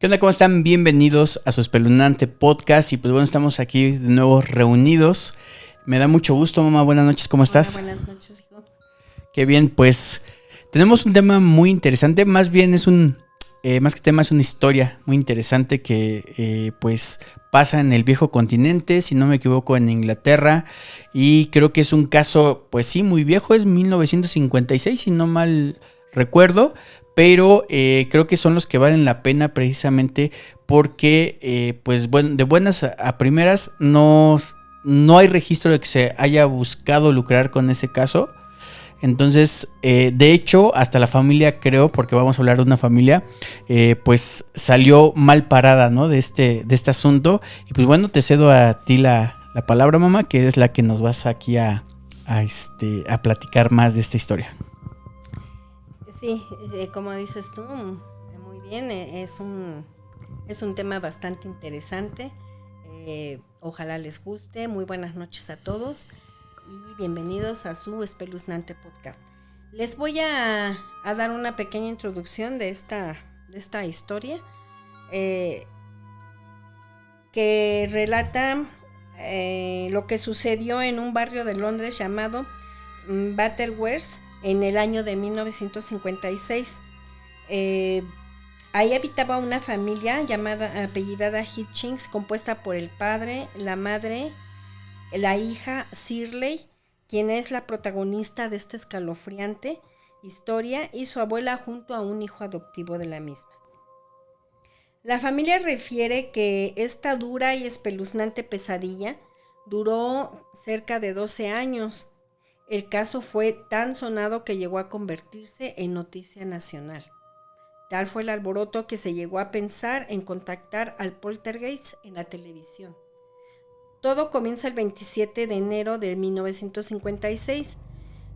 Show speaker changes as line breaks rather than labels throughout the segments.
¿Qué onda? ¿Cómo están? Bienvenidos a su espeluznante podcast. Y pues bueno, estamos aquí de nuevo reunidos. Me da mucho gusto, mamá. Buenas noches, ¿cómo estás?
Hola, buenas noches, hijo.
Qué bien, pues tenemos un tema muy interesante. Más bien es más que tema, es una historia muy interesante que pues pasa en el viejo continente, si no me equivoco, en Inglaterra. Y creo que es un caso, pues sí, muy viejo, es 1956, si no mal recuerdo. Pero creo que son los que valen la pena precisamente porque, pues bueno, de buenas a primeras no hay registro de que se haya buscado lucrar con ese caso. Entonces, de hecho, hasta la familia, creo, porque vamos a hablar de una familia, pues salió mal parada, ¿no? De este asunto. Y pues bueno, te cedo a ti la palabra, mamá, que es la que nos vas aquí a platicar más de esta historia.
Sí, como dices tú, muy bien, es un tema bastante interesante. Ojalá les guste. Muy buenas noches a todos y bienvenidos a su espeluznante podcast. Les voy a dar una pequeña introducción de esta historia que relata lo que sucedió en un barrio de Londres llamado Butterworth en el año de 1956. Ahí habitaba una familia apellidada Hitchings, compuesta por el padre, la madre, la hija Shirley, quien es la protagonista de esta escalofriante historia, y su abuela junto a un hijo adoptivo de la misma. La familia refiere que esta dura y espeluznante pesadilla duró cerca de 12 años. El caso fue tan sonado que llegó a convertirse en noticia nacional. Tal fue el alboroto que se llegó a pensar en contactar al poltergeist en la televisión. Todo comienza el 27 de enero de 1956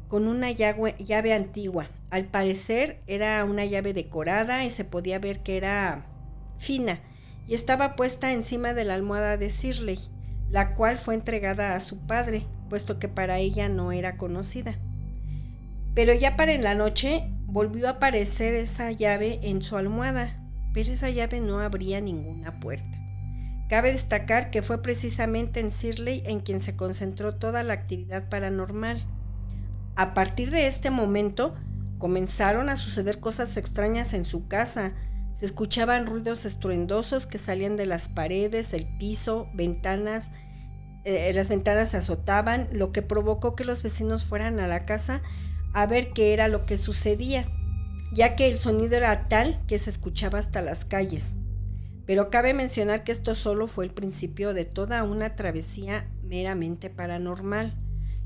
con una llave antigua. Al parecer era una llave decorada y se podía ver que era fina y estaba puesta encima de la almohada de Shirley, la cual fue entregada a su padre, puesto que para ella no era conocida. Pero ya para en la noche volvió a aparecer esa llave en su almohada, pero esa llave no abría ninguna puerta. Cabe destacar que fue precisamente en Shirley en quien se concentró toda la actividad paranormal. A partir de este momento comenzaron a suceder cosas extrañas en su casa. Se escuchaban ruidos estruendosos que salían de las paredes, del piso, ventanas. Las ventanas se azotaban, lo que provocó que los vecinos fueran a la casa a ver qué era lo que sucedía, ya que el sonido era tal que se escuchaba hasta las calles. Pero cabe mencionar que esto solo fue el principio de toda una travesía meramente paranormal,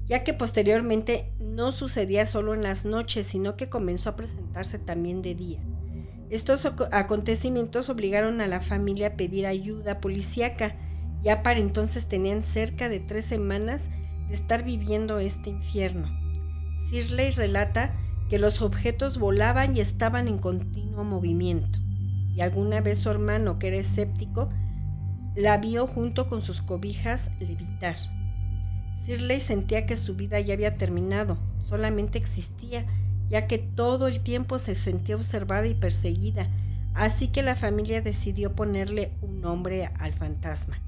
ya que posteriormente no sucedía solo en las noches, sino que comenzó a presentarse también de día. Estos acontecimientos obligaron a la familia a pedir ayuda policíaca. Ya para entonces tenían cerca de 3 semanas de estar viviendo este infierno. Shirley relata que los objetos volaban y estaban en continuo movimiento, y alguna vez su hermano, que era escéptico, la vio junto con sus cobijas levitar. Shirley sentía que su vida ya había terminado, solamente existía, ya que todo el tiempo se sentía observada y perseguida, así que la familia decidió ponerle un nombre al fantasma: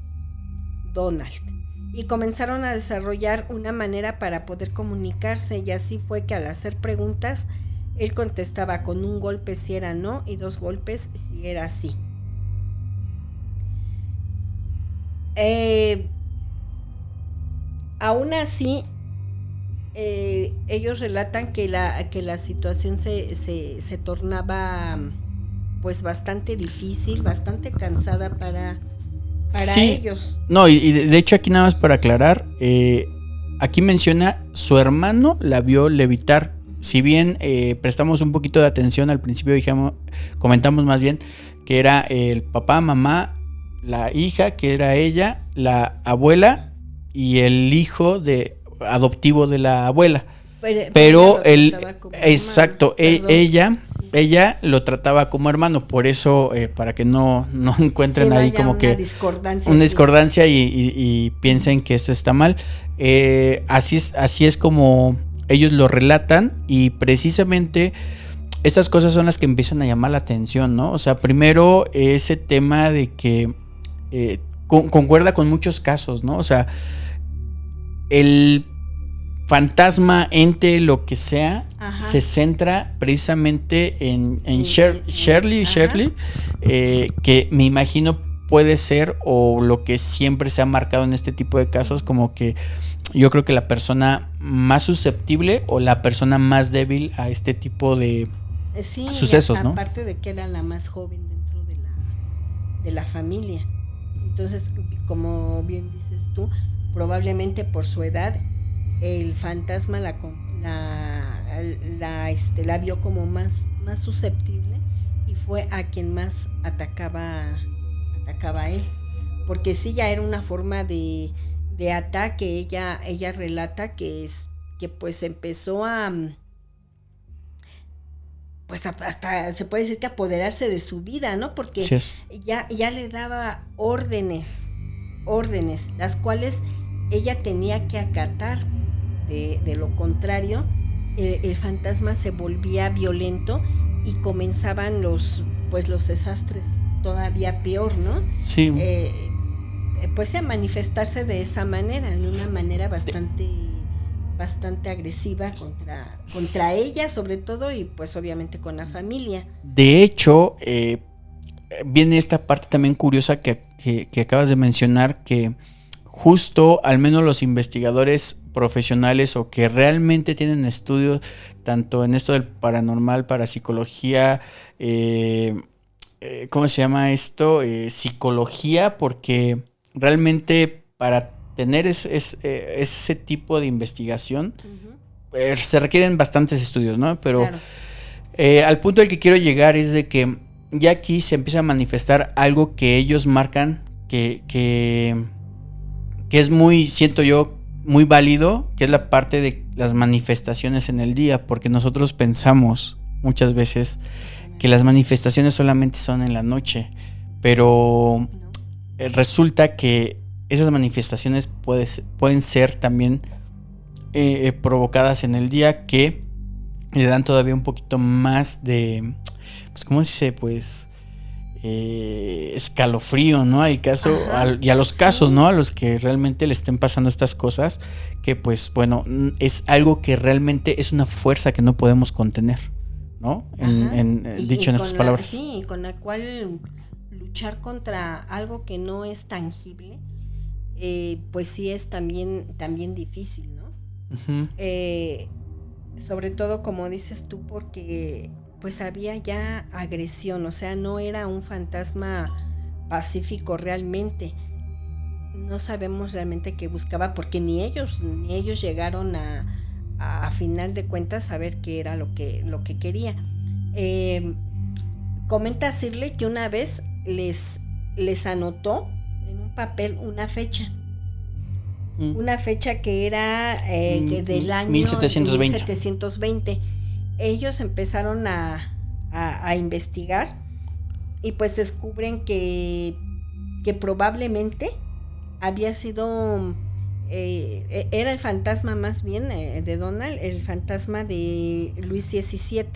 Donald, y comenzaron a desarrollar una manera para poder comunicarse, y así fue que al hacer preguntas, él contestaba con un golpe si era no y 2 golpes si era sí. Aún así, ellos relatan que la situación se tornaba pues bastante difícil, bastante cansada para sí, ellos.
No, y de hecho aquí nada más para aclarar, aquí menciona su hermano la vio levitar. Si bien prestamos un poquito de atención al principio, comentamos más bien que era el papá, mamá, la hija, que era ella, la abuela y el hijo adoptivo de la abuela. Pero él, exacto, ella lo trataba como hermano, por eso para que no encuentren ahí como una que discordancia y piensen que esto está mal. Así es como ellos lo relatan, y precisamente estas cosas son las que empiezan a llamar la atención, ¿no? O sea, primero ese tema de que concuerda con muchos casos, ¿no? O sea, el fantasma, ente, lo que sea, ajá, se centra precisamente en Shirley, que me imagino puede ser, o lo que siempre se ha marcado en este tipo de casos, como que yo creo que la persona más susceptible o la persona más débil a este tipo de sucesos, ¿no?
Aparte de que era la más joven dentro de la familia. Entonces, como bien dices tú, probablemente por su edad, el fantasma la vio como más susceptible y fue a quien más atacaba a él, porque sí, ya era una forma de ataque. Ella relata que pues empezó a, pues hasta se puede decir que apoderarse de su vida, ¿no? Porque sí, ya le daba órdenes, las cuales ella tenía que acatar. De lo contrario, el fantasma se volvía violento y comenzaban los desastres todavía peor, ¿no? Sí. Pues a manifestarse de esa manera, de una manera bastante agresiva contra ella, sobre todo, y pues obviamente con la familia.
De hecho, viene esta parte también curiosa que acabas de mencionar, que justo, al menos los investigadores profesionales o que realmente tienen estudios tanto en esto del paranormal, parapsicología, ¿cómo se llama esto? Psicología, porque realmente para tener ese tipo de investigación se requieren bastantes estudios, ¿no? Pero claro, al punto al que quiero llegar es de que ya aquí se empieza a manifestar algo que ellos marcan que es muy, siento yo, muy válido, que es la parte de las manifestaciones en el día, porque nosotros pensamos muchas veces que las manifestaciones solamente son en la noche, pero resulta que esas manifestaciones pueden ser también provocadas en el día, que le dan todavía un poquito más de, pues, ¿cómo se dice? Pues escalofrío, ¿no? Al caso, y a los casos, sí, ¿no? A los que realmente le estén pasando estas cosas, que pues bueno, es algo que realmente es una fuerza que no podemos contener, ¿no? Dicho en estas palabras.
Sí, con la cual luchar contra algo que no es tangible, pues sí es también difícil, ¿no? Sobre todo, como dices tú, porque pues había ya agresión, o sea, no era un fantasma pacífico realmente. No sabemos realmente qué buscaba, porque ni ellos llegaron a final de cuentas a saber qué era lo que quería. Comenta Shirley que una vez les anotó en un papel una fecha. Una fecha que era del año 1720. Ellos empezaron a investigar y pues descubren que probablemente había sido era el fantasma más bien de Donald, el fantasma de Luis XVI,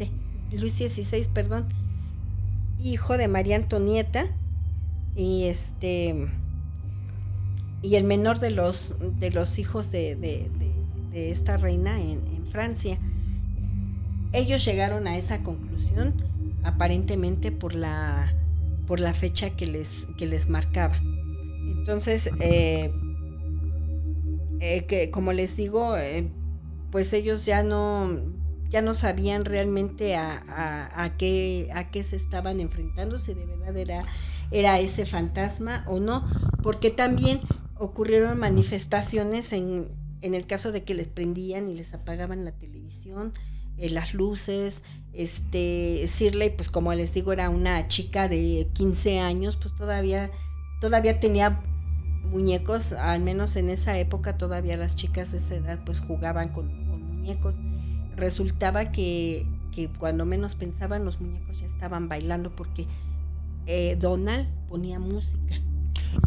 hijo de María Antonieta, y el menor de los hijos de esta reina en Francia. Ellos llegaron a esa conclusión aparentemente por la fecha que les marcaba. Entonces, que como les digo, pues ellos ya no sabían realmente a qué se estaban enfrentando, si de verdad era ese fantasma o no, porque también ocurrieron manifestaciones en el caso de que les prendían y les apagaban la televisión, las luces. Shirley, pues como les digo, era una chica de 15 años, pues todavía tenía muñecos, al menos en esa época todavía las chicas de esa edad pues jugaban con muñecos. Resultaba que cuando menos pensaban, los muñecos ya estaban bailando, porque Donald ponía música.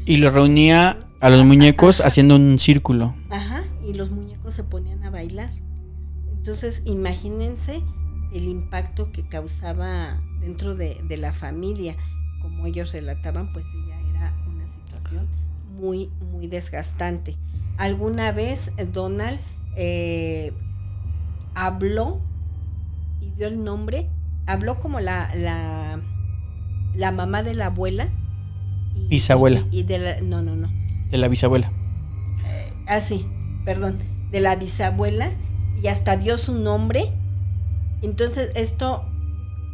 Y lo reunía a los muñecos haciendo un círculo.
Ajá, y los muñecos se ponían a bailar. Entonces, imagínense el impacto que causaba dentro de la familia. Como ellos relataban, pues ella era una situación muy, muy desgastante. Alguna vez Donald habló y dio el nombre, habló como la mamá de la abuela.
Bisabuela.
Y de la, no.
De la bisabuela.
Sí, perdón, de la bisabuela, y hasta dio su nombre. Entonces esto,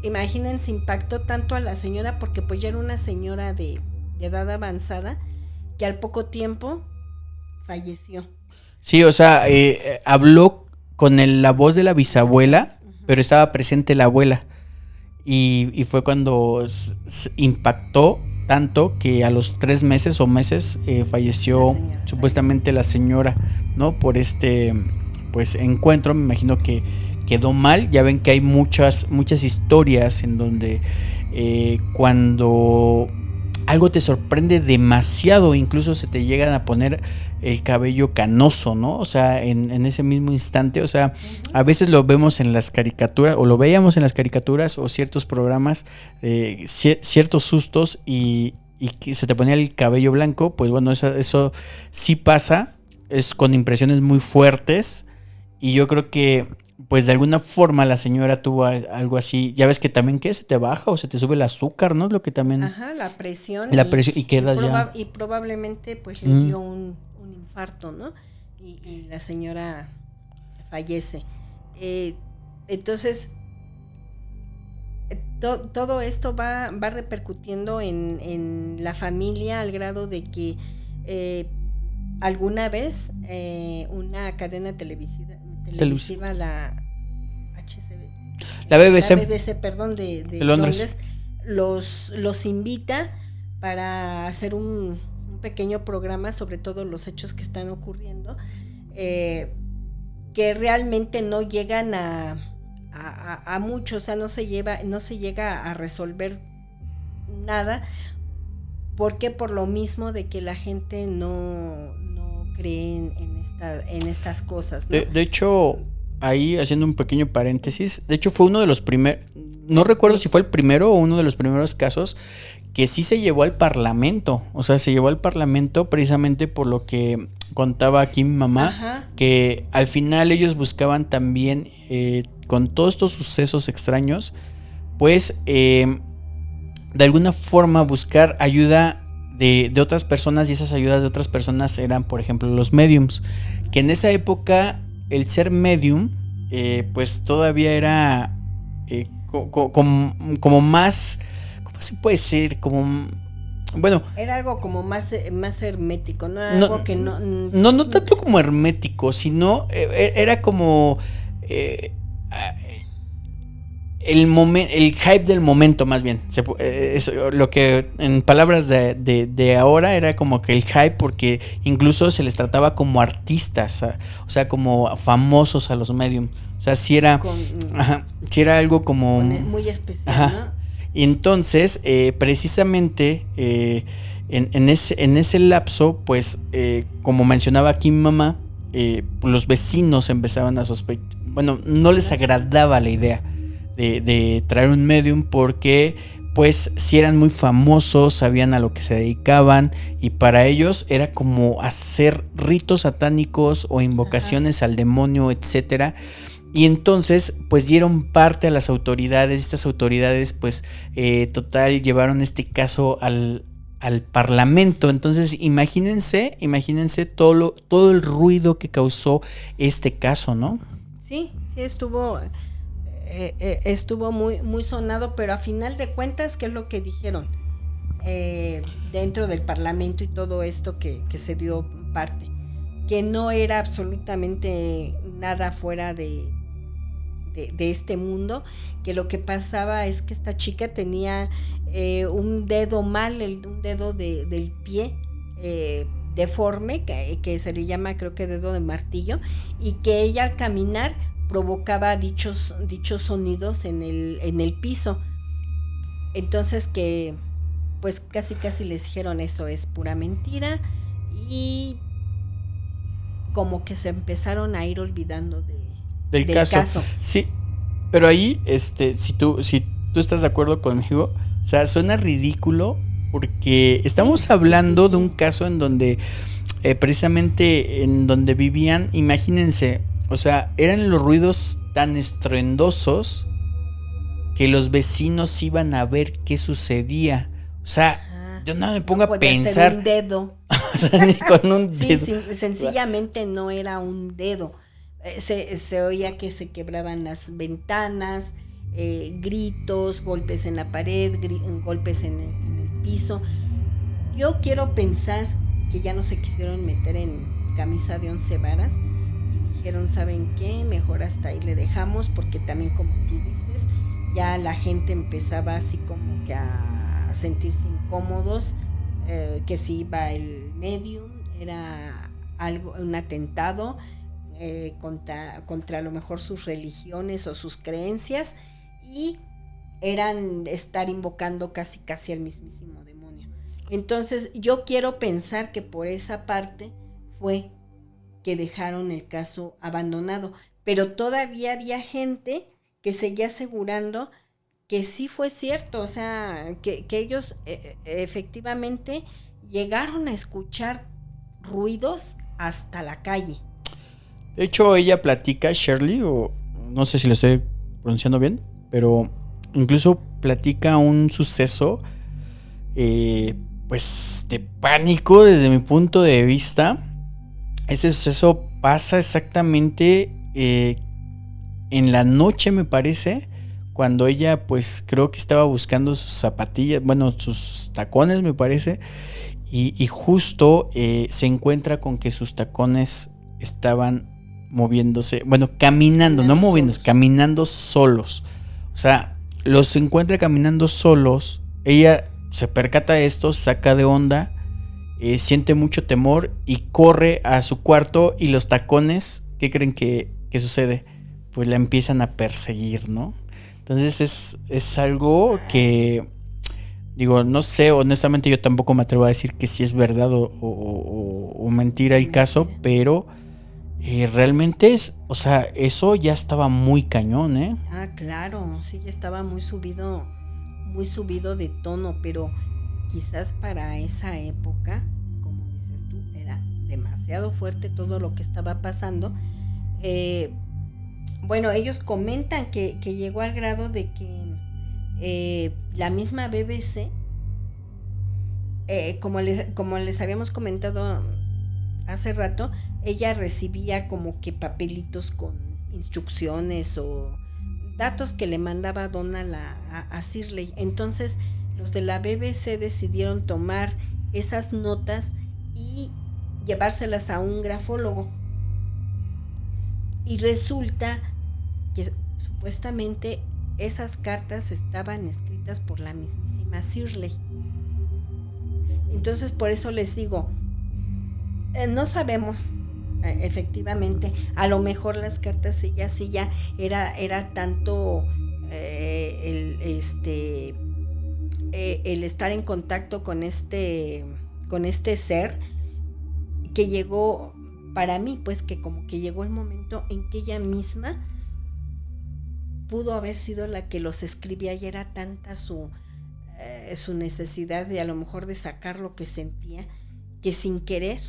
imagínense, impactó tanto a la señora, porque pues ya era una señora de edad avanzada, que al poco tiempo falleció.
Sí, o sea, habló con la voz de la bisabuela, pero estaba presente la abuela. Y fue cuando impactó tanto que a los 3 meses o meses falleció supuestamente la señora, ¿no? Por pues encuentro, me imagino que quedó mal. Ya ven que hay muchas historias en donde cuando algo te sorprende demasiado, incluso se te llegan a poner el cabello canoso, ¿no? O sea, en ese mismo instante, o sea, a veces lo vemos en las caricaturas, o lo veíamos en las caricaturas o ciertos programas, ciertos sustos y que se te ponía el cabello blanco. Pues bueno, eso sí pasa, es con impresiones muy fuertes, y yo creo que pues de alguna forma la señora tuvo algo así. Ya ves que también, ¿qué? Se te baja o se te sube el azúcar, ¿no? Es lo que también...
Ajá, la presión.
Y quedas ya...
Y probablemente pues le dio un infarto, ¿no? Y la señora fallece. Entonces, todo esto va repercutiendo en la familia, al grado de que alguna vez una cadena televisiva, la HCB,
la BBC,
perdón, de
Londres,
los invita para hacer un pequeño programa sobre todos los hechos que están ocurriendo, que realmente no llegan a mucho, o sea, no se llega a resolver nada, porque por lo mismo de que la gente no cree en estas cosas, ¿no?
De hecho, ahí haciendo un pequeño paréntesis, de hecho fue uno de los primeros, no recuerdo si fue el primero o uno de los primeros casos que sí se llevó al Parlamento. O sea, se llevó al Parlamento precisamente por lo que contaba aquí mi mamá. Ajá. Que al final ellos buscaban también, con todos estos sucesos extraños, pues de alguna forma buscar ayuda de otras personas, y esas ayudas de otras personas eran, por ejemplo, los mediums, que en esa época el ser medium pues todavía era como más, ¿cómo se puede decir? Como, bueno,
era algo como más hermético, ¿no? Algo que
no tanto como hermético, sino era como el hype del momento, más bien. Lo que en palabras de ahora era como que el hype, porque incluso se les trataba como artistas, o sea, como famosos a los medium. O sea, sí era algo como
muy especial, ¿no?
Y entonces, precisamente en ese lapso, pues, como mencionaba aquí mi mamá, los vecinos empezaban a sospechar. Bueno, no les agradaba la idea de traer un medium, porque pues si eran muy famosos, sabían a lo que se dedicaban, y para ellos era como hacer ritos satánicos o invocaciones al demonio, etcétera. Y entonces pues dieron parte a las autoridades. Estas autoridades pues total llevaron este caso al Parlamento. Entonces imagínense todo el ruido que causó este caso, ¿no?
Sí, estuvo muy, muy sonado, pero a final de cuentas, ¿qué es lo que dijeron? Dentro del Parlamento y todo esto que se dio parte, que no era absolutamente nada fuera de este mundo, que lo que pasaba es que esta chica tenía un dedo mal, un dedo del pie deforme, que se le llama, creo que dedo de martillo, y que ella al caminar provocaba dichos sonidos en el piso. Entonces que pues casi les dijeron, eso es pura mentira, y como que se empezaron a ir olvidando del caso.
Sí, Pero ahí, si tú estás de acuerdo conmigo, o sea, suena ridículo porque estamos hablando de un caso en donde precisamente en donde vivían, imagínense, o sea, eran los ruidos tan estruendosos que los vecinos iban a ver qué sucedía. O sea, yo no me pongo a pensar.
Ser un dedo.
O sea, ni con un dedo.
Sí, sencillamente no era un dedo. Se oía que se quebraban las ventanas, gritos, golpes en la pared, golpes en el piso. Yo quiero pensar que ya no se quisieron meter en camisa de 11 varas y dijeron, ¿saben qué? Mejor hasta ahí le dejamos, porque también, como tú dices, ya la gente empezaba así como que a sentirse incómodos, que si iba el medium era algo, un atentado contra a lo mejor sus religiones o sus creencias, y eran estar invocando casi al mismísimo demonio. Entonces yo quiero pensar que por esa parte fue que dejaron el caso abandonado, pero todavía había gente que seguía asegurando que sí fue cierto, o sea, que ellos efectivamente llegaron a escuchar ruidos hasta la calle.
De hecho, ella platica, Shirley, o no sé si lo estoy pronunciando bien, pero incluso platica un suceso, pues, de pánico desde mi punto de vista. Ese suceso pasa exactamente en la noche, me parece, cuando ella, pues, creo que estaba buscando sus zapatillas, bueno, sus tacones, me parece, y justo se encuentra con que sus tacones estaban moviéndose, bueno, caminando, no moviéndose, caminando solos. O sea, los encuentra caminando solos. Ella se percata de esto, saca de onda, siente mucho temor y corre a su cuarto, y los tacones, ¿qué creen que sucede? Pues la empiezan a perseguir, ¿no? Entonces es algo que, digo, no sé, honestamente yo tampoco me atrevo a decir que si es verdad o mentira el caso, pero realmente o sea, eso ya estaba muy cañón, ¿eh?
Ah, claro, sí, ya estaba muy subido de tono, pero quizás para esa época, como dices tú, era demasiado fuerte todo lo que estaba pasando. Bueno, ellos comentan que llegó al grado de que la misma BBC, como les habíamos comentado hace rato, ella recibía como que papelitos con instrucciones o datos que le mandaba Donald a Shirley. Entonces los de la BBC decidieron tomar esas notas y llevárselas a un grafólogo, y resulta que supuestamente esas cartas estaban escritas por la mismísima Shirley. Entonces, por eso les digo, no sabemos efectivamente, a lo mejor las cartas ella sí ya era tanto el estar en contacto con este ser, que llegó, para mí, pues, que como que llegó el momento en que ella misma pudo haber sido la que los escribía, y era tanta su necesidad de, a lo mejor, de sacar lo que sentía, que sin querer,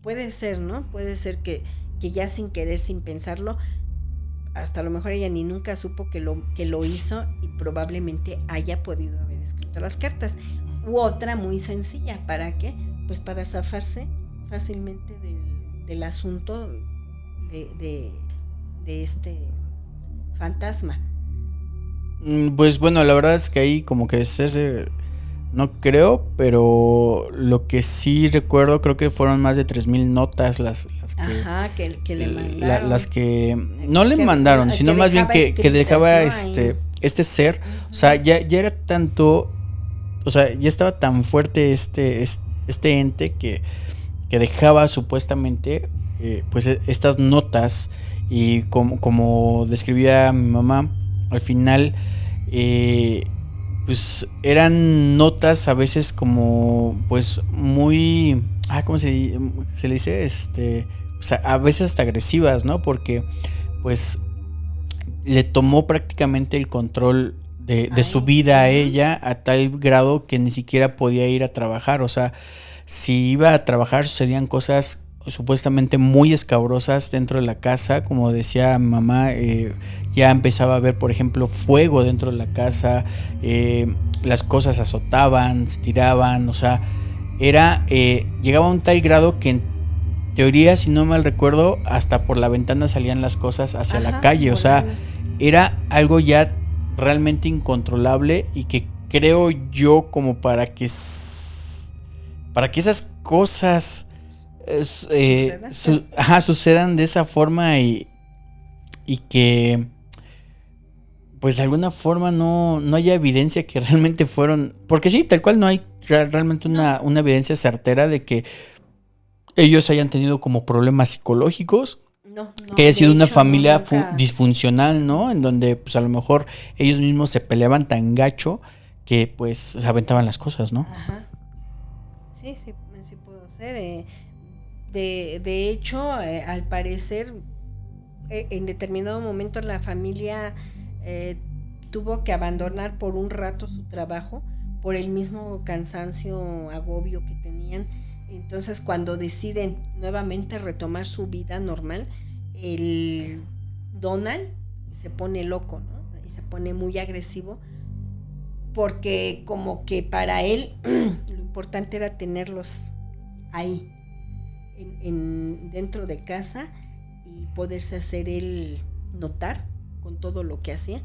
puede ser, ¿no? Puede ser que ya sin querer, sin pensarlo, hasta a lo mejor ella ni nunca supo que lo hizo, y probablemente haya podido haber escrito las cartas. U otra muy sencilla, ¿para qué? Pues para zafarse fácilmente del asunto de este fantasma.
Pues bueno, la verdad es que ahí como que no creo, pero lo que sí recuerdo, creo que fueron más de 3,000 notas las que...
Ajá, que le mandaron.
Las que no le mandaron, sino más bien que dejaba, ¿no? Este ser, uh-huh. O sea, ya era tanto, o sea, ya estaba tan fuerte este ente que dejaba supuestamente pues estas notas, y como describía mi mamá, al final pues eran notas a veces como pues muy, ¿cómo se le dice? O sea, a veces hasta agresivas, ¿no? Porque pues le tomó prácticamente el control de su vida a ella, a tal grado que ni siquiera podía ir a trabajar. O sea, si iba a trabajar sucedían cosas supuestamente muy escabrosas dentro de la casa. Como decía mi mamá, ya empezaba a ver, por ejemplo, fuego dentro de la casa, las cosas azotaban, se tiraban, o sea, llegaba a un tal grado que en teoría, si no mal recuerdo, hasta por la ventana salían las cosas hacia la calle. O sea, era algo ya realmente incontrolable, y que creo yo, como para que esas cosas sucedan de esa forma, y que pues de alguna forma no haya evidencia que realmente fueron, porque sí, tal cual no hay realmente una evidencia certera de que ellos hayan tenido como problemas psicológicos, que haya sido una familia disfuncional, ¿no? En donde pues a lo mejor ellos mismos se peleaban tan gacho que pues se aventaban las cosas, ¿no?
Ajá. Sí puedo ser. De hecho, al parecer, en determinado momento la familia tuvo que abandonar por un rato su trabajo por el mismo cansancio, agobio que tenían. Entonces, cuando deciden nuevamente retomar su vida normal, el Donald se pone loco, ¿no? Y se pone muy agresivo, porque como que para él lo importante era tenerlos ahí, dentro de casa, y poderse hacer él notar con todo lo que hacía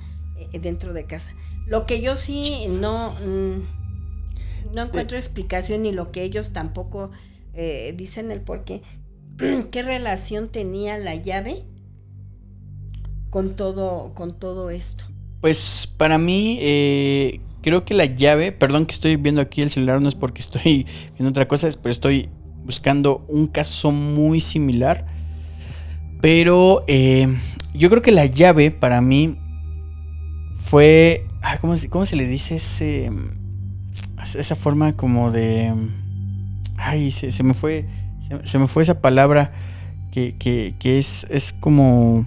dentro de casa. Lo que yo sí no encuentro explicación, ni lo que ellos tampoco dicen el por qué. ¿Qué relación tenía la llave con todo esto?
Pues para mí, creo que la llave, perdón que estoy viendo aquí el celular, no es porque estoy viendo otra cosa, pero estoy buscando un caso muy similar. Pero yo creo que la llave para mí fue, ¿cómo se le dice esa forma como de, se me fue esa palabra que es como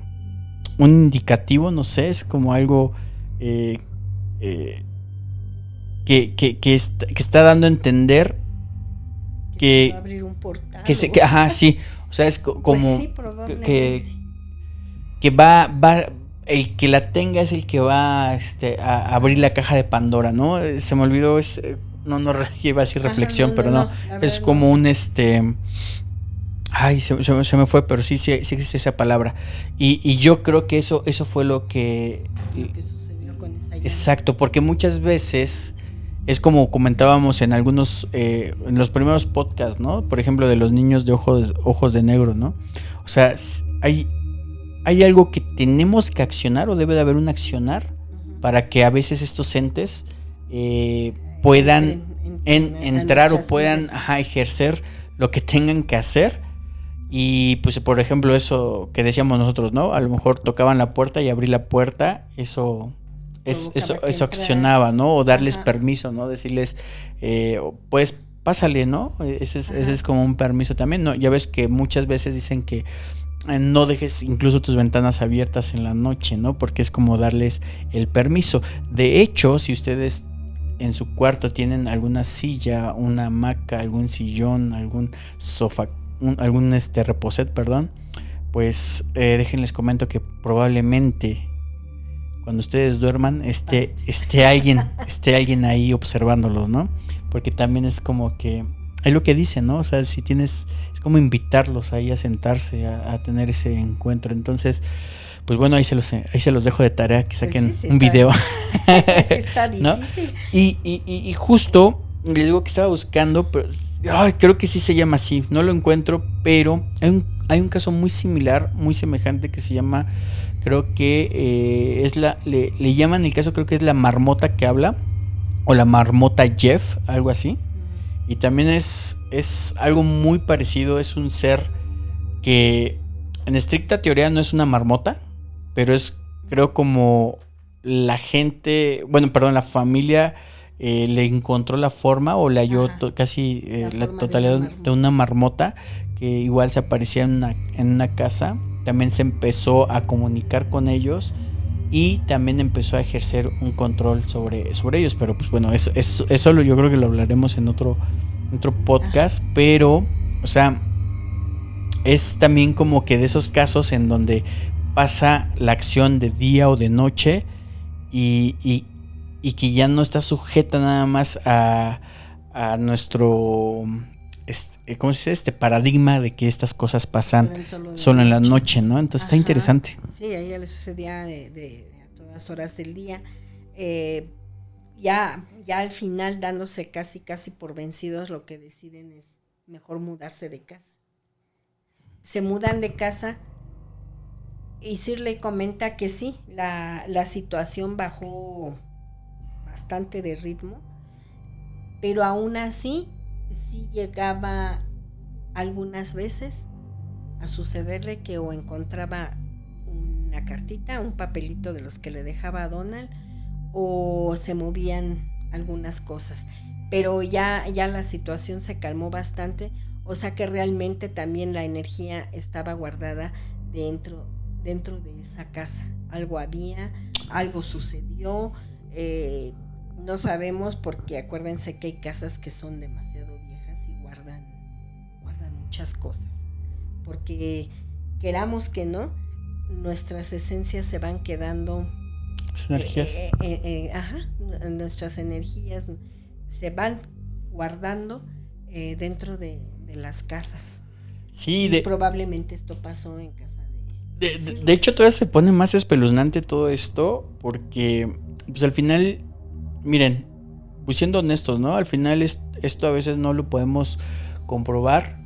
un indicativo, no sé, es como algo que está dando a entender que
va a abrir un portal,
sí, o sea, es como
pues sí, probablemente.
que va el que la tenga es el que va a abrir la caja de Pandora, ¿no? Se me olvidó, no iba a decir reflexión, pero no, es como un se me fue, pero sí existe esa palabra. Y yo creo que eso fue lo que
sucedió con esa llave.
Exacto, porque muchas veces es como comentábamos en algunos, en los primeros podcasts, ¿no? Por ejemplo, de los niños de ojos de negro, ¿no? O sea, hay algo que tenemos que accionar, o debe de haber un accionar, para que a veces estos entes puedan entrar o puedan ejercer lo que tengan que hacer. Y pues por ejemplo eso que decíamos nosotros, ¿no? A lo mejor tocaban la puerta y abrir la puerta, eso accionaba, ¿no? O darles permiso, ¿no? Decirles, pues pásale, ¿no? Ese es como un permiso también, ¿no? Ya ves que muchas veces dicen que no dejes incluso tus ventanas abiertas en la noche, ¿no? Porque es como darles el permiso. De hecho, si ustedes en su cuarto tienen alguna silla, una hamaca, algún sillón, algún sofá, algún reposet, perdón, pues déjenles comento que probablemente cuando ustedes duerman esté alguien ahí observándolos, ¿no? Porque también es como que es lo que dicen, ¿no? O sea, si tienes, es como invitarlos ahí a sentarse, a tener ese encuentro. Entonces, pues bueno, ahí se los dejo de tarea, que saquen un video.
Está difícil.
¿No? Y justo le digo que estaba buscando, pero creo que sí se llama así, no lo encuentro, pero hay un caso muy similar, muy semejante, que se llama, creo que le llaman el caso, creo que es la marmota que habla, o la marmota Jeff, algo así. Y también es algo muy parecido, es un ser que en estricta teoría no es una marmota, pero es, creo, como la familia le encontró la forma, o le halló casi la totalidad de una marmota, que igual se aparecía en una casa. También se empezó a comunicar con ellos, y también empezó a ejercer un control sobre ellos, pero pues bueno, eso yo creo que lo hablaremos en otro podcast, pero, o sea, es también como que de esos casos en donde pasa la acción de día o de noche y que ya no está sujeta nada más a nuestro ¿cómo se dice? Paradigma de que estas cosas pasan solo en la noche, ¿no? Entonces está interesante.
Sí, a ella le sucedía a todas horas del día. Ya al final, dándose casi por vencidos, lo que deciden es mejor mudarse de casa. Se mudan de casa y Shirley comenta que sí, la situación bajó bastante de ritmo, pero aún así sí llegaba algunas veces a sucederle que o encontraba una cartita, un papelito de los que le dejaba a Donald, o se movían algunas cosas, pero ya la situación se calmó bastante, o sea que realmente también la energía estaba guardada dentro de esa casa. Algo había, algo sucedió, no sabemos, porque acuérdense que hay casas que son demasiado viejas y guardan muchas cosas, porque queramos que no, nuestras esencias se van quedando,
las energías,
nuestras energías se van guardando dentro de las casas.
Sí,
y probablemente esto pasó en casa
de hecho todavía se pone más espeluznante todo esto, porque pues al final, miren, pues siendo honestos, ¿no? Al final esto a veces no lo podemos comprobar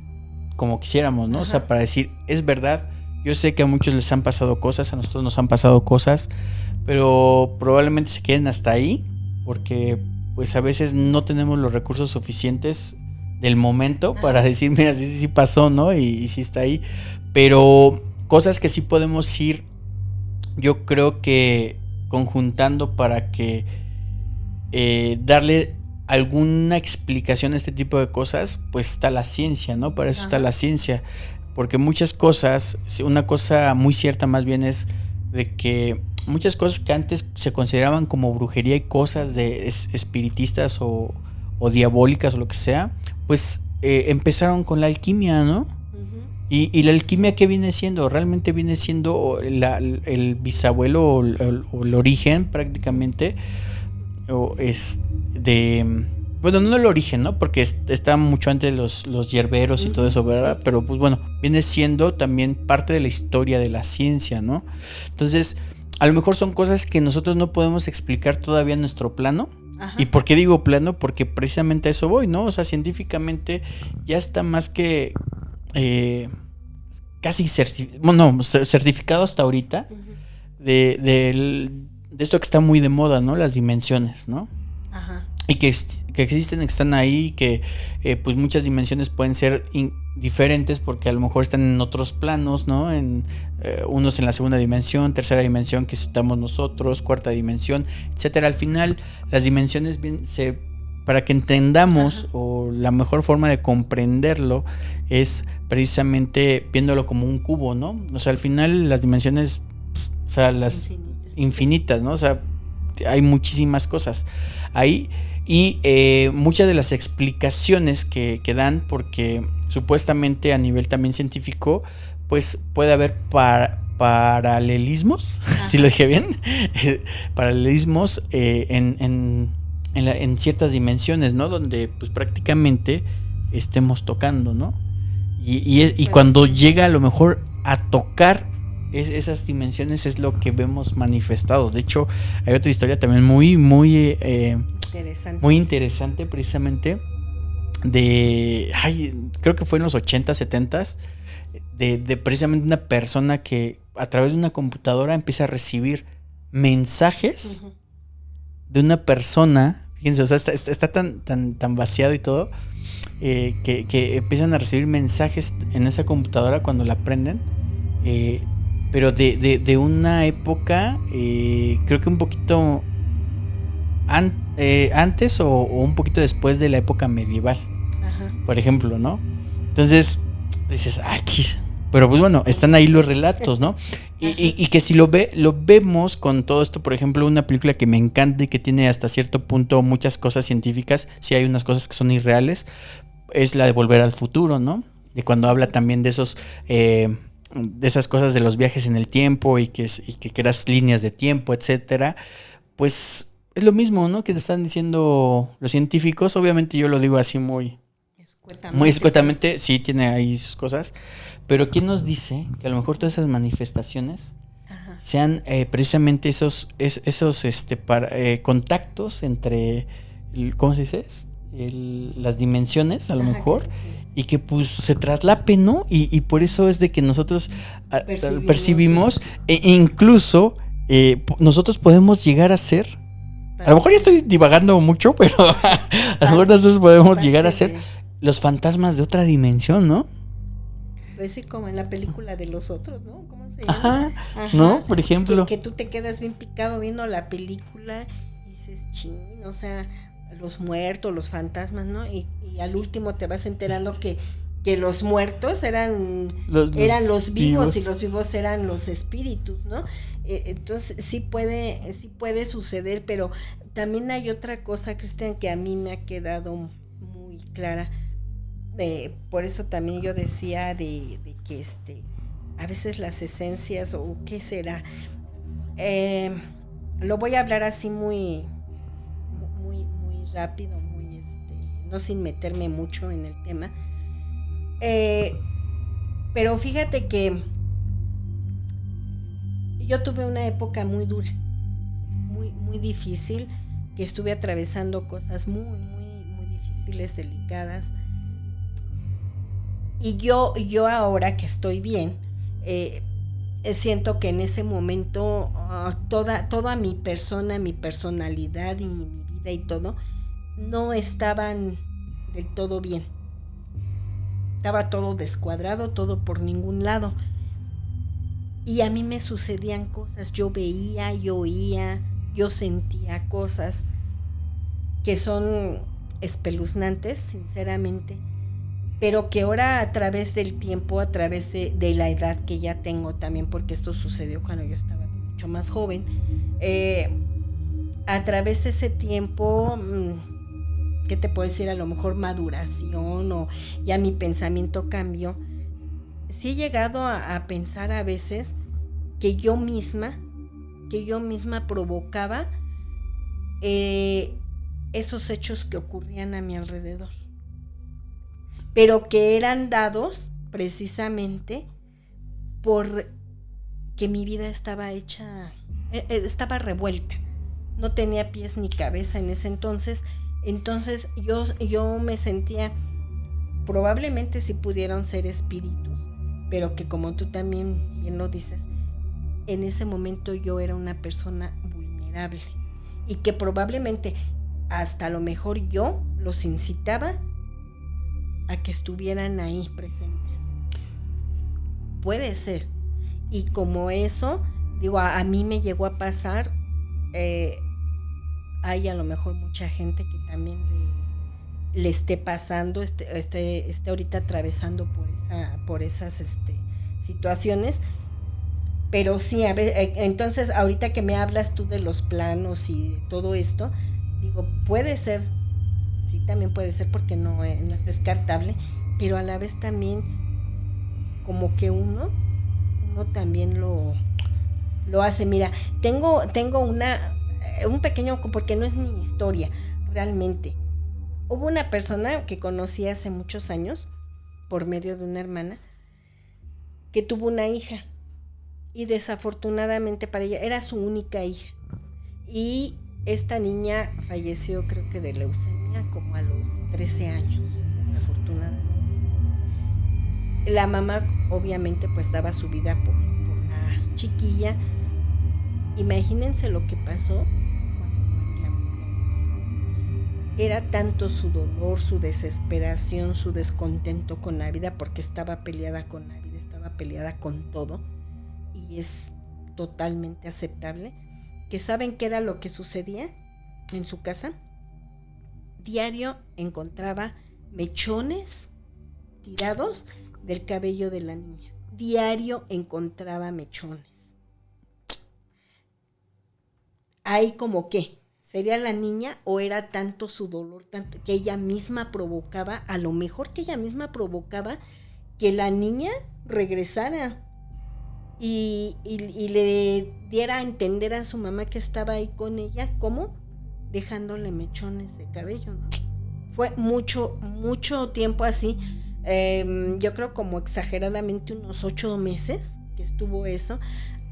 como quisiéramos, ¿no? Ajá. O sea, para decir, es verdad, yo sé que a muchos les han pasado cosas, a nosotros nos han pasado cosas, pero probablemente se queden hasta ahí, porque pues a veces no tenemos los recursos suficientes del momento para decir, mira, sí pasó, ¿no? Y sí está ahí, pero cosas que sí podemos ir, yo creo que conjuntando para que darle alguna explicación a este tipo de cosas, pues está la ciencia, ¿no? Para eso está la ciencia, porque muchas cosas, una cosa muy cierta más bien es de que muchas cosas que antes se consideraban como brujería y cosas de espiritistas o diabólicas o lo que sea, pues empezaron con la alquimia, ¿no? Y la alquimia, ¿qué viene siendo? Realmente viene siendo el bisabuelo o el origen prácticamente, o es de, bueno, no el origen, ¿no? Porque está mucho antes los hierberos y todo eso, ¿verdad? Sí. Pero pues bueno, viene siendo también parte de la historia de la ciencia, ¿no? Entonces, a lo mejor son cosas que nosotros no podemos explicar todavía en nuestro plano. Ajá. ¿Y por qué digo plano? Porque precisamente a eso voy, ¿no? O sea, científicamente ya está más que casi certificado hasta ahorita de esto que está muy de moda, ¿no? Las dimensiones, ¿no? Ajá. Y que existen, que están ahí, que pues muchas dimensiones pueden ser diferentes porque a lo mejor están en otros planos, ¿no? Unos en la segunda dimensión, tercera dimensión que estamos nosotros, cuarta dimensión, etcétera. Al final las dimensiones para que entendamos, o la mejor forma de comprenderlo es precisamente viéndolo como un cubo, ¿no? O sea, al final las dimensiones, o sea, las infinitas, ¿no? O sea, hay muchísimas cosas ahí y muchas de las explicaciones que dan, porque supuestamente a nivel también científico, pues puede haber paralelismos, si lo dije bien, paralelismos en ciertas dimensiones, ¿no? Donde pues prácticamente estemos tocando, ¿no? Y cuando llega a lo mejor a tocar esas dimensiones es lo que vemos manifestados. De hecho, hay otra historia también muy interesante precisamente creo que fue en los 80, 70 de precisamente una persona que a través de una computadora empieza a recibir mensajes de una persona. Fíjense, o sea, está tan vaciado y todo, que empiezan a recibir mensajes en esa computadora cuando la prenden, pero de una época, creo que un poquito antes o un poquito después de la época medieval, por ejemplo, ¿no? Entonces dices, Pero pues bueno, están ahí los relatos, ¿no? Y que si lo vemos con todo esto, por ejemplo, una película que me encanta y que tiene hasta cierto punto muchas cosas científicas, sí hay unas cosas que son irreales, es la de Volver al Futuro, ¿no? De cuando habla también de esos, de esas cosas de los viajes en el tiempo y que creas líneas de tiempo, etcétera. Pues es lo mismo, ¿no? Que te están diciendo los científicos. Obviamente yo lo digo así muy escuetamente, sí tiene ahí sus cosas. Pero ¿quién nos dice que a lo mejor todas esas manifestaciones sean precisamente esos contactos entre, ¿cómo se dice? Las dimensiones, a lo mejor, y que pues se traslapen, ¿no? Y por eso es de que nosotros percibimos e incluso nosotros podemos llegar a ser, a lo mejor ya estoy divagando mucho, pero a lo mejor nosotros podemos llegar a ser los fantasmas de otra dimensión, ¿no?
Pues sí, como en la película de Los Otros, ¿no? ¿Cómo se llama?
Ajá. ¿No? Por ejemplo.
Que tú te quedas bien picado viendo la película y dices, ching, o sea, los muertos, los fantasmas, ¿no? Y al último te vas enterando que los muertos eran los vivos y los vivos eran los espíritus, ¿no? Entonces sí puede suceder, pero también hay otra cosa, Cristian, que a mí me ha quedado muy clara. Por eso también yo decía de que a veces las esencias o qué será, lo voy a hablar así muy rápido, no sin meterme mucho en el tema, pero fíjate que yo tuve una época muy dura, muy difícil, que estuve atravesando cosas muy difíciles, delicadas. Y yo ahora que estoy bien, siento que en ese momento toda mi persona, mi personalidad y mi vida y todo, no estaban del todo bien. Estaba todo descuadrado, todo por ningún lado. Y a mí me sucedían cosas, yo veía, yo oía, yo sentía cosas que son espeluznantes, sinceramente, pero que ahora a través del tiempo, a través de la edad que ya tengo también, porque esto sucedió cuando yo estaba mucho más joven, a través de ese tiempo, ¿qué te puedo decir? A lo mejor maduración o ya mi pensamiento cambió. Sí he llegado a pensar a veces que yo misma provocaba esos hechos que ocurrían a mi alrededor, pero que eran dados precisamente por que mi vida estaba estaba revuelta, no tenía pies ni cabeza en ese entonces yo me sentía, probablemente sí pudieron ser espíritus, pero que como tú también bien lo dices, en ese momento yo era una persona vulnerable y que probablemente hasta a lo mejor yo los incitaba a que estuvieran ahí presentes. Puede ser. Y como eso, digo, a mí me llegó a pasar, hay a lo mejor mucha gente que también le esté pasando, esté ahorita atravesando por esas situaciones. Pero sí, a ver, entonces ahorita que me hablas tú de los planos y de todo esto, digo, puede ser, sí, también puede ser, porque no es descartable, pero a la vez también como que uno también lo hace. Mira, tengo un pequeño, porque no es mi historia realmente. Hubo una persona que conocí hace muchos años por medio de una hermana que tuvo una hija y desafortunadamente para ella era su única hija, y esta niña falleció, creo que de leucemia, como a los 13 años, desafortunadamente. La mamá obviamente pues daba su vida por la chiquilla. Imagínense lo que pasó cuando la mujer. Era tanto su dolor, su desesperación, su descontento con la vida, porque estaba peleada con la vida, estaba peleada con todo, y es totalmente aceptable, que saben qué era lo que sucedía en su casa. Diario encontraba mechones tirados del cabello de la niña. diario encontraba mechones. Ahí como que, ¿sería la niña o era tanto su dolor, tanto que ella misma provocaba, a lo mejor que ella misma provocaba que la niña regresara y le diera a entender a su mamá que estaba ahí con ella? ¿Cómo? Dejándole mechones de cabello, ¿no? Fue mucho tiempo así. Yo creo como exageradamente unos 8 meses que estuvo eso,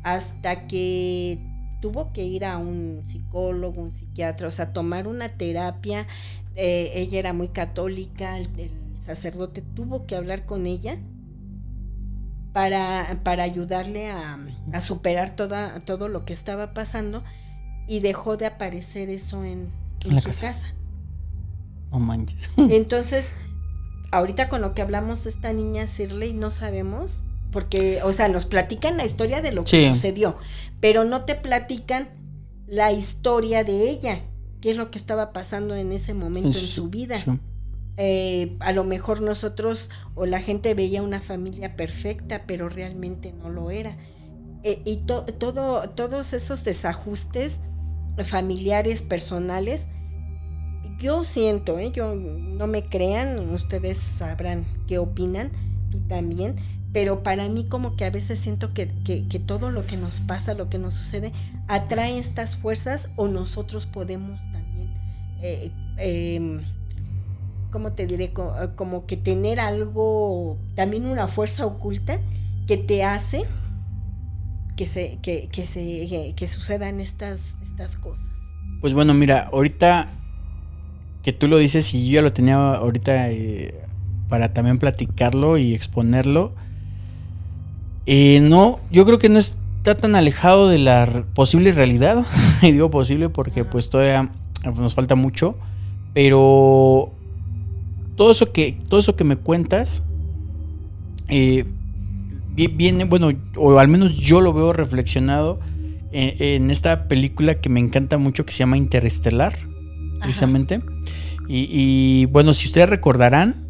hasta que tuvo que ir a un psicólogo, un psiquiatra, o sea, tomar una terapia. Ella era muy católica, el sacerdote tuvo que hablar con ella para ayudarle a superar todo lo que estaba pasando, y dejó de aparecer eso en su casa.
No manches.
Entonces, ahorita con lo que hablamos de esta niña Shirley, no sabemos, porque, o sea, nos platican la historia de lo que sucedió, pero no te platican la historia de ella, qué es lo que estaba pasando en ese momento en su vida. A lo mejor nosotros o la gente veía una familia perfecta, pero realmente no lo era. Y todos esos desajustes familiares, personales, yo siento, yo no me crean, ustedes sabrán qué opinan, tú también, pero para mí como que a veces siento que todo lo que nos pasa, lo que nos sucede, atrae estas fuerzas, o nosotros podemos también, ¿cómo te diré? Como que tener algo, también una fuerza oculta que te hace que sucedan estas cosas.
Pues bueno, mira, ahorita que tú lo dices y yo ya lo tenía ahorita para también platicarlo y exponerlo, no, yo creo que no está tan alejado de la posible realidad. Y digo posible porque pues todavía nos falta mucho, pero todo eso que me cuentas viene, bueno, o al menos yo lo veo reflexionado en esta película que me encanta mucho, que se llama Interestelar, precisamente. Y bueno, si ustedes recordarán,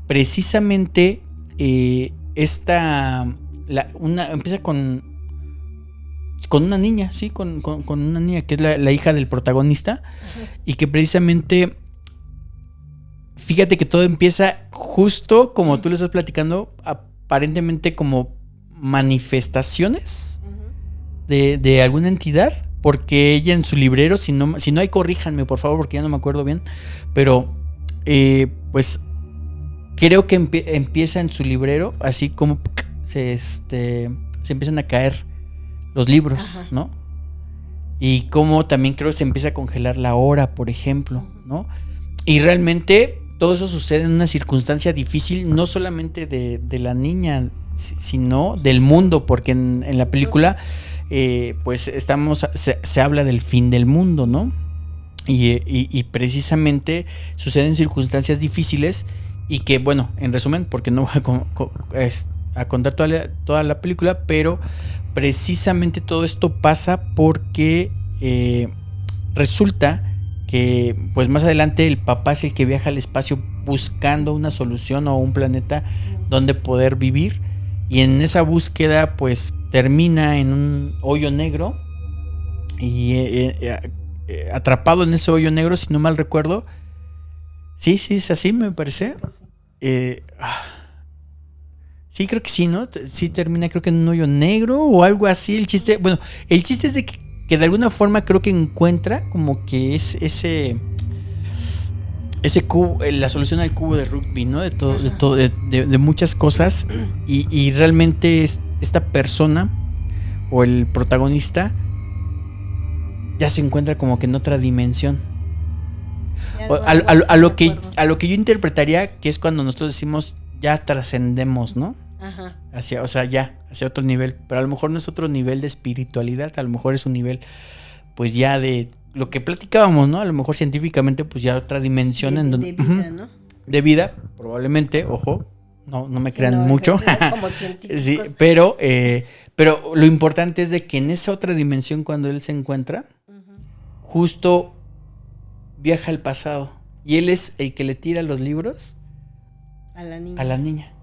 precisamente empieza con una niña, sí, con una niña que es la hija del protagonista. Y que precisamente, fíjate que todo empieza justo como tú le estás platicando, aparentemente como manifestaciones de alguna entidad, porque ella en su librero, si no hay, corríjanme por favor, porque ya no me acuerdo bien, pero pues creo que empieza en su librero, así como se empiezan a caer los libros, ¿no? Y como también creo que se empieza a congelar la hora, por ejemplo, ¿no? Y realmente todo eso sucede en una circunstancia difícil, no solamente de la niña, sino del mundo, porque en la película pues se habla del fin del mundo, ¿no? Y precisamente suceden circunstancias difíciles y que, bueno, en resumen, porque no voy a contar toda la película, pero precisamente todo esto pasa porque resulta que pues más adelante el papá es el que viaja al espacio buscando una solución o un planeta donde poder vivir, y en esa búsqueda pues termina en un hoyo negro y atrapado en ese hoyo negro, si no mal recuerdo. Sí, es así, me parece. Sí, creo que sí, ¿no? Sí termina, creo que en un hoyo negro o algo así. El chiste es de que de alguna forma creo que encuentra como que es ese cubo, la solución al cubo de rugby, ¿no? De todo, de muchas cosas. Y realmente esta persona o el protagonista ya se encuentra como que en otra dimensión. A lo que yo interpretaría que es cuando nosotros decimos ya trascendemos, ¿no? Hacia otro nivel. Pero a lo mejor no es otro nivel de espiritualidad, a lo mejor es un nivel pues ya de lo que platicábamos, ¿no? A lo mejor científicamente pues ya otra dimensión en donde, de vida, ¿no? De vida, probablemente, ojo, no me crean mucho. Como científicos. Sí, pero lo importante es de que en esa otra dimensión, cuando él se encuentra, justo viaja al pasado y él es el que le tira los libros a la niña.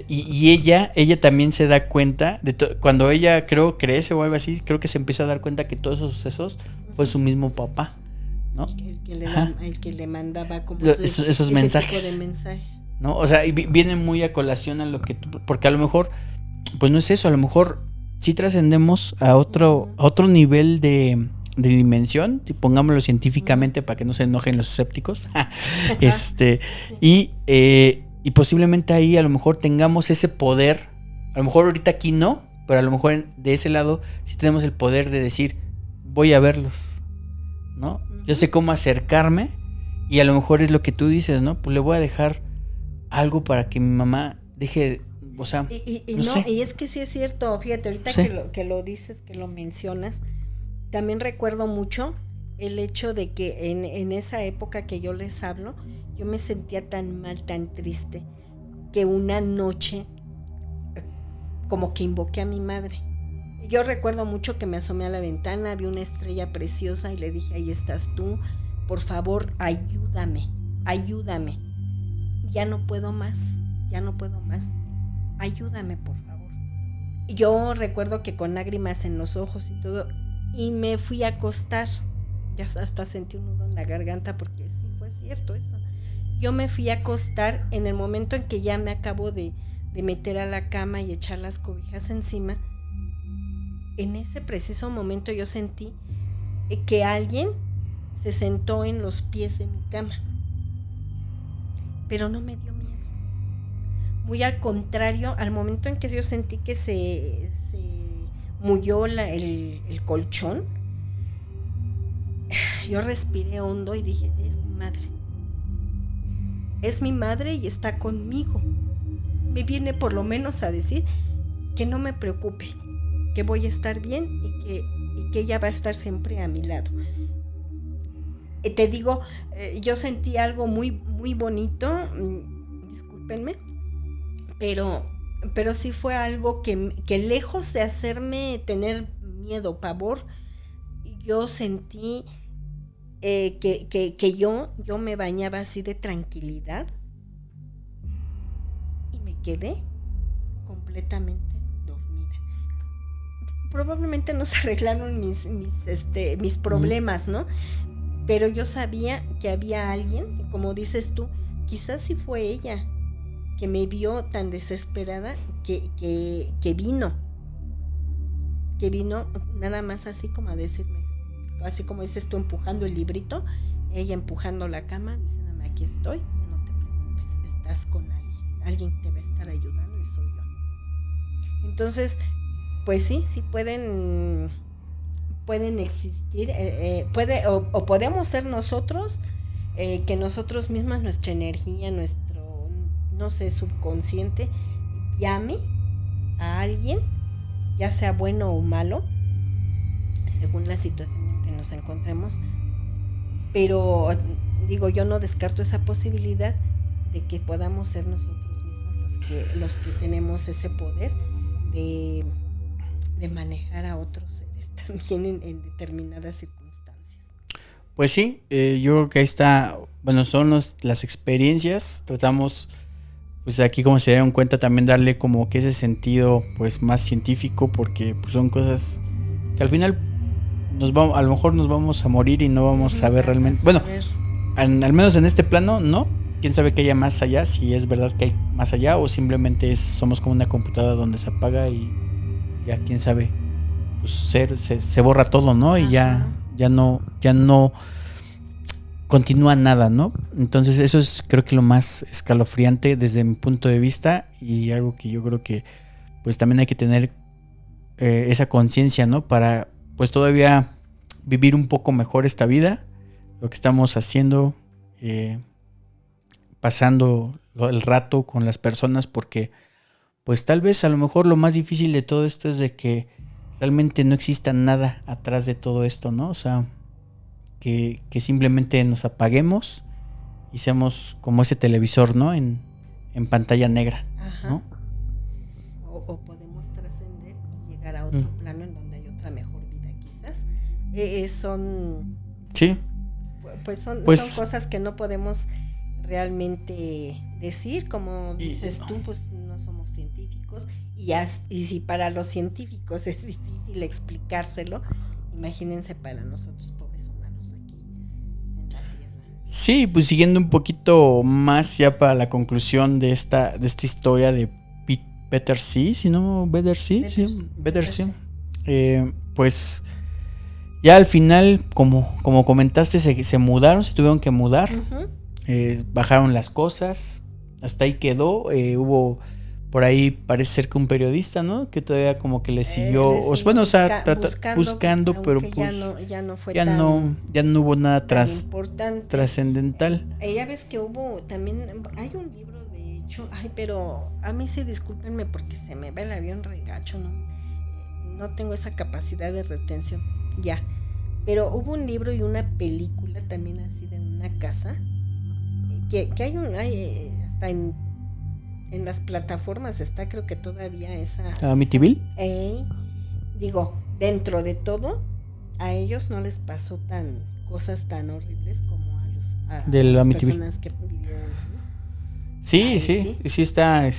Y ella también se da cuenta, cuando ella crece o algo así, creo que se empieza a dar cuenta que todos esos sucesos fue su mismo papá, ¿no?
El que le mandaba como
esos mensajes.
Tipo de mensaje.
¿No? O sea, viene muy a colación a lo que porque a lo mejor, pues no es eso, a lo mejor sí trascendemos a otro nivel de dimensión, pongámoslo científicamente para que no se enojen los escépticos. Y posiblemente ahí a lo mejor tengamos ese poder, a lo mejor ahorita aquí no, pero a lo mejor de ese lado sí tenemos el poder de decir, voy a verlos, ¿no? Yo sé cómo acercarme y a lo mejor es lo que tú dices, ¿no? Pues le voy a dejar algo para que mi mamá deje, o sea,
no sé. Y es que sí es cierto, fíjate, ahorita sí. que lo dices, que lo mencionas, también recuerdo mucho el hecho de que en esa época que yo les hablo, yo me sentía tan mal, tan triste, que una noche como que invoqué a mi madre. Yo recuerdo mucho que me asomé a la ventana, vi una estrella preciosa y le dije, ahí estás tú, por favor, ayúdame. Ya no puedo más, ayúdame, por favor. Y yo recuerdo que con lágrimas en los ojos y todo, y me fui a acostar. Ya hasta sentí un nudo en la garganta porque sí fue cierto eso. Yo me fui a acostar en el momento en que ya me acabo de meter a la cama y echar las cobijas encima. En ese preciso momento yo sentí que alguien se sentó en los pies de mi cama. Pero no me dio miedo. Muy al contrario, al momento en que yo sentí que se muyó el colchón, yo respiré hondo y dije, es mi madre. Es mi madre y está conmigo. Me viene por lo menos a decir que no me preocupe, que voy a estar bien y que ella va a estar siempre a mi lado. Te digo, yo sentí algo muy, muy bonito, discúlpenme, pero sí fue algo que lejos de hacerme tener miedo, pavor, yo sentí que yo me bañaba así de tranquilidad y me quedé completamente dormida. Probablemente no se arreglaron mis problemas, ¿no? Pero yo sabía que había alguien, como dices tú, quizás sí fue ella, que me vio tan desesperada que vino nada más así como a decirme, así como dices tú, empujando el librito, ella empujando la cama, diciéndome, aquí estoy, no te preocupes, estás con alguien te va a estar ayudando y soy yo. Entonces, pues sí pueden existir, o podemos ser nosotros, que nosotros mismas, nuestra energía, nuestro, no sé, subconsciente, llame a alguien, ya sea bueno o malo, según la situación en que nos encontremos, pero digo, yo no descarto esa posibilidad de que podamos ser nosotros mismos los que tenemos ese poder de manejar a otros seres también en determinadas circunstancias.
Pues sí, yo creo que ahí está, bueno, son las experiencias, tratamos, pues aquí como se dieron cuenta, también darle como que ese sentido pues más científico, porque pues son cosas que al final a lo mejor nos vamos a morir y no vamos a saber realmente, bueno, al menos en este plano, ¿no? Quién sabe que haya más allá, si es verdad que hay más allá o simplemente somos como una computadora donde se apaga y ya quién sabe, pues se borra todo, ¿no? Y ya no continúa nada, ¿no? Entonces eso es, creo que lo más escalofriante desde mi punto de vista, y algo que yo creo que pues también hay que tener esa conciencia, ¿no? Para pues todavía vivir un poco mejor esta vida, lo que estamos haciendo, pasando el rato con las personas, porque pues tal vez a lo mejor lo más difícil de todo esto es de que realmente no exista nada atrás de todo esto, ¿no? O sea, que simplemente nos apaguemos y seamos como ese televisor, ¿no? En pantalla negra, ¿no?
O podemos trascender y llegar a otro plano en donde hay otra mejor vida, quizás.
Sí.
Pues son cosas que no podemos realmente decir, como dices tú, pues no somos Y si para los científicos es difícil explicárselo, imagínense para nosotros pobres humanos aquí en la Tierra.
Sí, pues siguiendo un poquito más ya para la conclusión de esta historia de Peter C, si no, Better C, Better C. Pues ya al final, como comentaste, se mudaron, se tuvieron que mudar, bajaron las cosas, hasta ahí quedó. Hubo por ahí, parece ser que un periodista, ¿no? Que todavía como que le siguió, buscando, pero pues
ya no fue
ya no hubo nada trascendental.
Ya ves que hubo también, hay un libro de hecho, pero a mí sí, discúlpenme porque se me va el avión regacho, no tengo esa capacidad de retención, ya. Pero hubo un libro y una película también así de una casa, que hay hasta en las plataformas está, creo que todavía esa...
¿Amityville?
Digo, dentro de todo, a ellos no les pasó cosas tan horribles como a las personas que vivieron.
Sí está,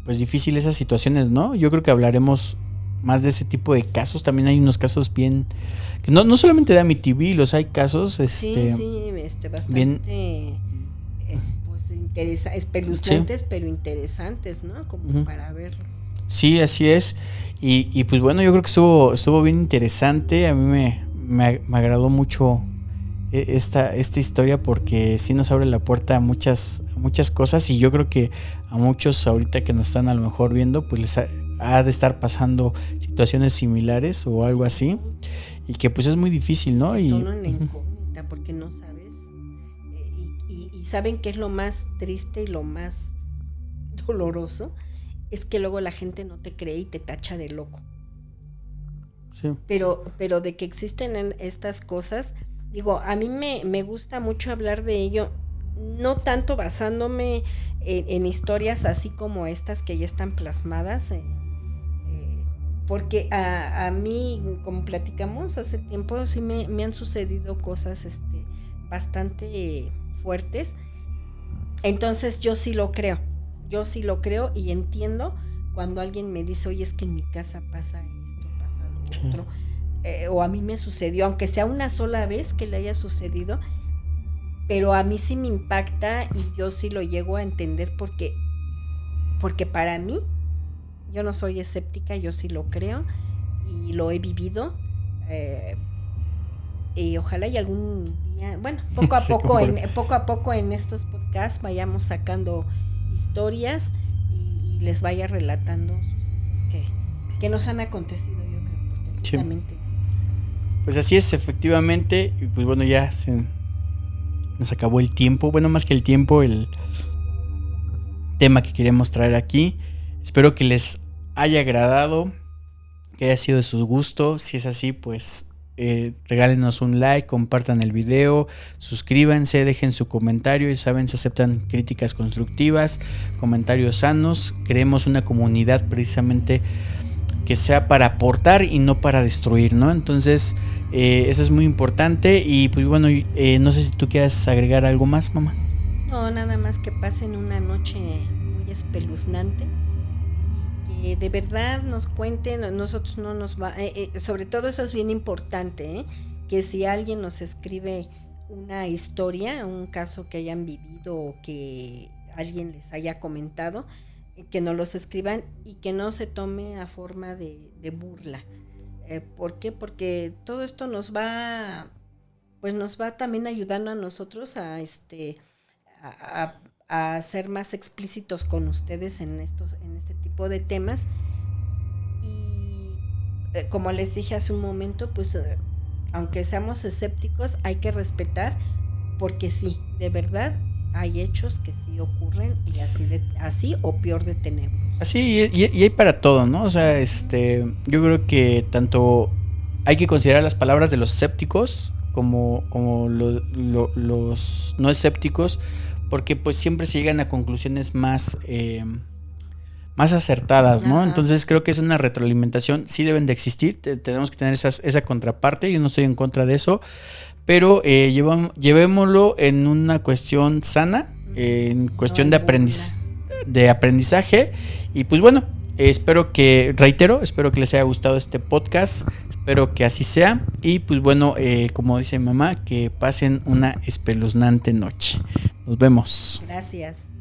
pues difícil esas situaciones, ¿no? Yo creo que hablaremos más de ese tipo de casos. También hay unos casos bien, que no solamente de Amityville, los hay casos,
bastante bien, espeluznantes, pero interesantes, ¿no? Como para verlos.
Sí, así es. Y pues bueno, yo creo que estuvo bien interesante. A mí me agradó mucho esta historia, porque sí nos abre la puerta a muchas cosas, y yo creo que a muchos ahorita que nos están a lo mejor viendo, pues les ha de estar pasando situaciones similares o algo así, y que pues es muy difícil, ¿no?
Y en la incógnita, porque no sabes. Y saben qué es lo más triste y lo más doloroso, es que luego la gente no te cree y te tacha de loco.
Sí.
Pero de que existen estas cosas, digo, a mí me gusta mucho hablar de ello, no tanto basándome en historias así como estas que ya están plasmadas, porque a mí, como platicamos hace tiempo, sí me han sucedido cosas bastante fuertes. Entonces yo sí lo creo y entiendo cuando alguien me dice, oye, es que en mi casa pasa esto, pasa lo otro, o a mí me sucedió, aunque sea una sola vez que le haya sucedido, pero a mí sí me impacta y yo sí lo llego a entender, porque para mí, yo no soy escéptica, yo sí lo creo y lo he vivido, y ojalá y algún día, bueno, poco a poco en estos podcasts vayamos sacando historias y les vaya relatando sucesos que nos han acontecido, yo creo, perfectamente.
Pues así es, efectivamente. Y pues bueno, ya se nos acabó el tiempo. Bueno, más que el tiempo, el tema que queremos traer aquí. Espero que les haya agradado, que haya sido de su gusto. Si es así, pues regálenos un like, compartan el video, suscríbanse, dejen su comentario. Y saben, se aceptan críticas constructivas, comentarios sanos. Queremos una comunidad precisamente que sea para aportar y no para destruir, ¿no? Entonces eso es muy importante. Y pues bueno, no sé si tú quieras agregar algo más, mamá.
No, nada más que pasen una noche muy espeluznante, que de verdad nos cuenten. Nosotros no nos va, sobre todo eso es bien importante, que si alguien nos escribe una historia, un caso que hayan vivido o que alguien les haya comentado, que nos los escriban y que no se tome a forma de burla. ¿Por qué? Porque todo esto nos va también ayudando a nosotros a ser más explícitos con ustedes en este tipo de temas. Y como les dije hace un momento, pues aunque seamos escépticos, hay que respetar, porque sí, de verdad hay hechos que sí ocurren, y así o peor de tenebros.
Así, y hay para todo, ¿no? O sea, yo creo que tanto hay que considerar las palabras de los escépticos como los no escépticos, porque pues siempre se llegan a conclusiones más acertadas, ¿no? Ajá. Entonces creo que es una retroalimentación, sí deben de existir, tenemos que tener esa contraparte. Yo no estoy en contra de eso, pero llevémoslo en una cuestión sana, en cuestión de aprendizaje. de aprendizaje. Y pues bueno, espero que les haya gustado este podcast. Espero que así sea. Y pues bueno, como dice mi mamá, que pasen una espeluznante noche. Nos vemos.
Gracias.